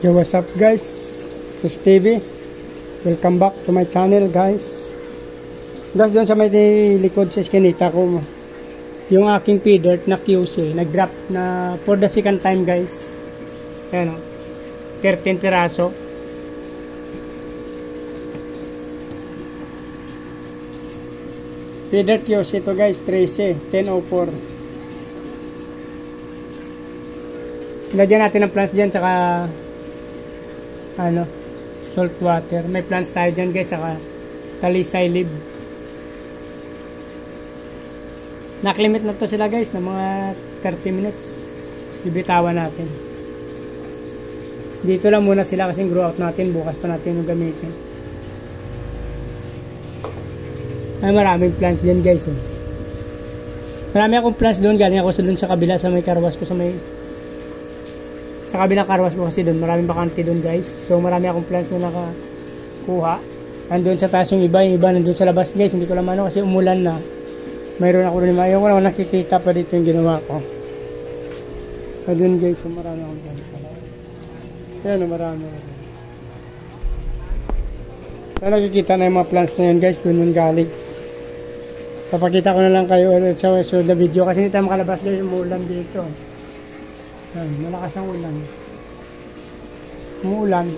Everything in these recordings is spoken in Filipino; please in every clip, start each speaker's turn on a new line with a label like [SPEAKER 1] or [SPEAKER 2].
[SPEAKER 1] Yo, what's up guys? This is TV. Welcome back to my channel guys. Guys, doon sa may likod sa iskinita ko, yung aking feeder na QC, nag-drop na for the second time guys. Ayan o, 13 piraso. Feeder QC ito guys, 13, 1004. Lagyan natin ng plants dyan, saka salt water. May plants tayo dyan guys, saka talisay leaf. Naklimit na to sila guys, ng mga 30 minutes. Bibitawan natin. Dito lang muna sila kasi grow out natin. Bukas pa natin yung gamitin. Ay, maraming plants dyan guys. Marami akong plants doon. Galing ako doon sa kabila, sa may karwas ko, sa kabilang karwas ko kasi doon, maraming bakante doon guys. So marami akong plants na nakakuha. Andun sa taas yung iba nandun sa labas guys. Hindi ko lang kasi umulan na. Mayroon ako rin, ayaw ko na nakikita pa dito yung ginawa ko. Andun guys, so marami akong plants. Ayan, marami. So nakikita na yung mga plants na yun guys, doon yung galing. Papakita ko na lang kayo ulit sa the video kasi hindi tayo makalabas guys, umulan dito. Ayan, malakas ang ulan. Umuulan.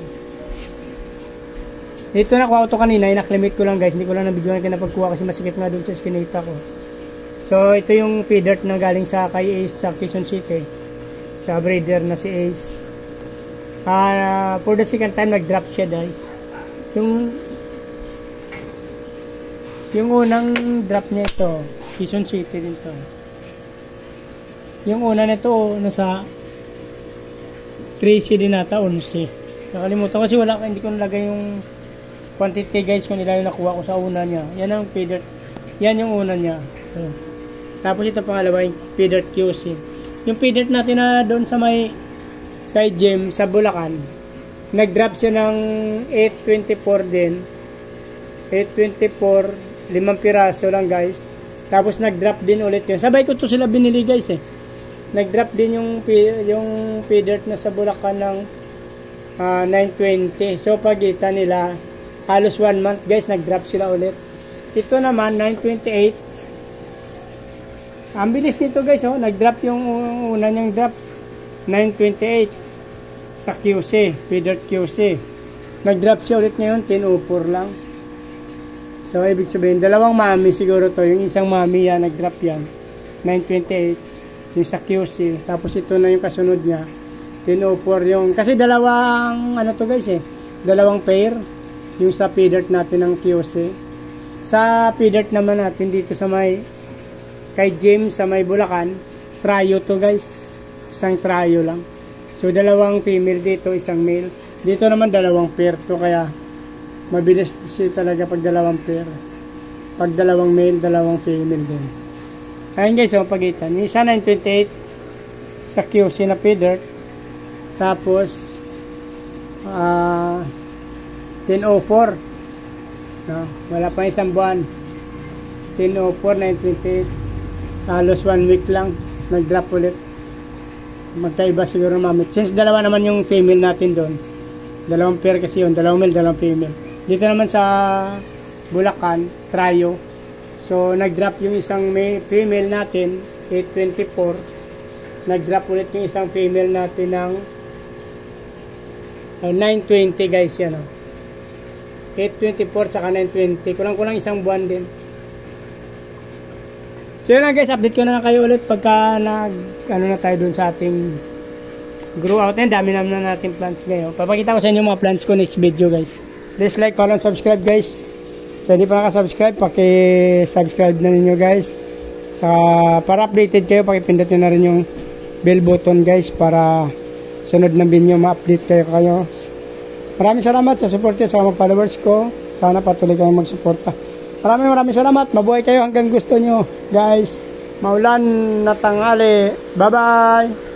[SPEAKER 1] Ito nakuha ko ito kanina, inaklimate ko lang guys. Hindi ko lang nabidyoan kayo napagkuha kasi masikip nga doon sa skinita ko. So ito yung feeder na galing sa kay Ace sa Quezon City. Sa breeder na si Ace. For the second time nag-drop siya guys. Yung unang drop niya ito, Quezon City din to. Yung una nito nasa 13 din nata, 11. Nakalimutan kasi hindi ko nalagay yung quantity guys kung ilan yung nakuha ko sa una niya. Yan ang feeder. Yan yung una niya. So, tapos ito pangalawa yung feeder QC. Yung feeder natin na doon sa may kay Jim sa Bulacan, nag-drop siya ng 824 din. 824, 5 piraso lang guys. Tapos nag-drop din ulit yun. Sabay ko to sila binili guys eh. Nag-drop din yung feeder na sa Bulacan ng 920. So pagitan nila halos 1 month guys, nag-drop sila ulit. Ito naman 928. Ang bilis nito guys, nag-drop yung una niyang drop 928 sa QC, feeder QC. Nag-drop siya ulit ngayon 1004 lang. So ibig sabihin dalawang mami siguro to. Yung isang mami yan, nag-drop yan 928 yung sa QC, tapos ito na yung kasunod niya 1004 yung, kasi dalawang to guys dalawang pair yung sa feeder natin ng QC. Sa feeder naman natin dito sa may kay James sa may Bulacan, trio to guys, isang trio lang. So dalawang female dito, isang male dito naman, dalawang pair to, kaya mabilis siya talaga pag dalawang pair, pag dalawang male, dalawang female din. Ayan guys, pagitan. Yung isa 928 sa QC na feeder. Tapos 1004. No, wala pa isang buwan. 1004, 928. Halos 1 week lang nag-drop ulit. Magkaiba siguro mamit. Since dalawa naman yung female natin doon. Dalawang pair kasi yun. Dalawang male, dalawang female. Dito naman sa Bulacan, trio. So, nag-drop yung isang female natin, 824. Nag-drop ulit yung isang female natin ng 920 guys, yan 824 tsaka 920. Kulang-kulang isang buwan din. So, yun na guys, update ko na kayo ulit pagka na tayo dun sa ating grow out. Dami naman na natin plants ngayon. Papakita ko sa inyo mga plants ko next video guys. Please like, follow, and subscribe guys. So, hindi pa nakasubscribe, paki-subscribe na ninyo guys. Para updated kayo, pakipindot nyo na rin yung bell button guys para sunod ng video ma-update kayo. Maraming salamat sa support nyo sa mga followers ko. Sana patuloy kayong magsuporta. Maraming salamat. Mabuhay kayo hanggang gusto nyo guys. Maulan na tanghali. Bye bye!